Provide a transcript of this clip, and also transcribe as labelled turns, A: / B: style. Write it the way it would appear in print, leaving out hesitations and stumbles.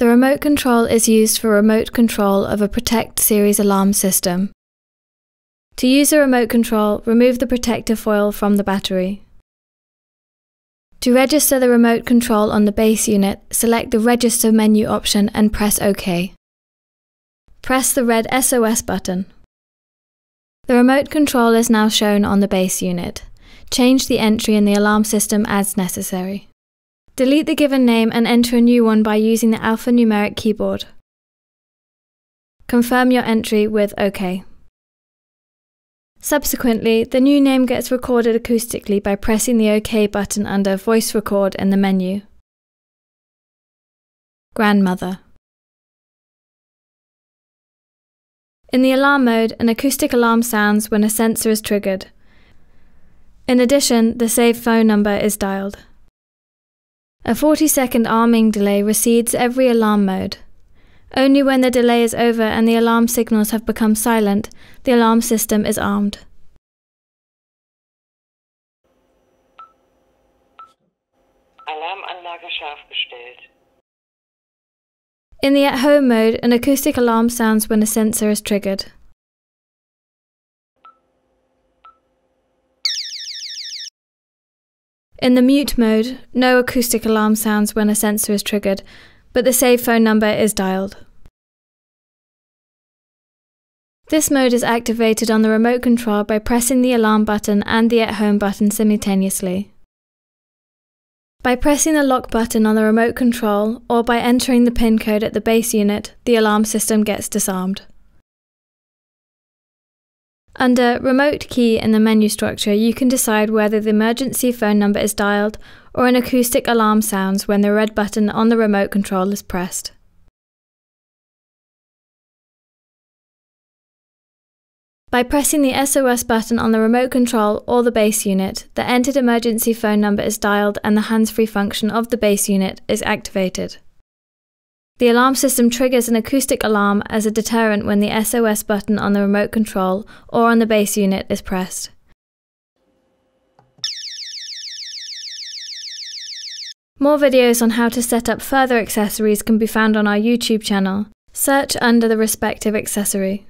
A: The remote control is used for remote control of a Protect series alarm system. To use the remote control, remove the protective foil from the battery. To register the remote control on the base unit, select the Register menu option and press OK. Press the red SOS button. The remote control is now shown on the base unit. Change the entry in the alarm system as necessary. Delete the given name and enter a new one by using the alphanumeric keyboard. Confirm your entry with OK. Subsequently, the new name gets recorded acoustically by pressing the OK button under Voice Record in the menu. Grandmother. In the alarm mode, an acoustic alarm sounds when a sensor is triggered. In addition, the saved phone number is dialed. A 40-second arming delay recedes every alarm mode. Only when the delay is over and the alarm signals have become silent, the alarm system is armed.
B: Alarmanlage scharf gestellt.
A: In the at-home mode, an acoustic alarm sounds when a sensor is triggered. In the mute mode, no acoustic alarm sounds when a sensor is triggered, but the saved phone number is dialed. This mode is activated on the remote control by pressing the alarm button and the at-home button simultaneously. By pressing the lock button on the remote control or by entering the PIN code at the base unit, the alarm system gets disarmed. Under Remote Key in the menu structure, you can decide whether the emergency phone number is dialed or an acoustic alarm sounds when the red button on the remote control is pressed. By pressing the SOS button on the remote control or the base unit, the entered emergency phone number is dialed and the hands-free function of the base unit is activated. The alarm system triggers an acoustic alarm as a deterrent when the SOS button on the remote control or on the base unit is pressed. More videos on how to set up further accessories can be found on our YouTube channel. Search under the respective accessory.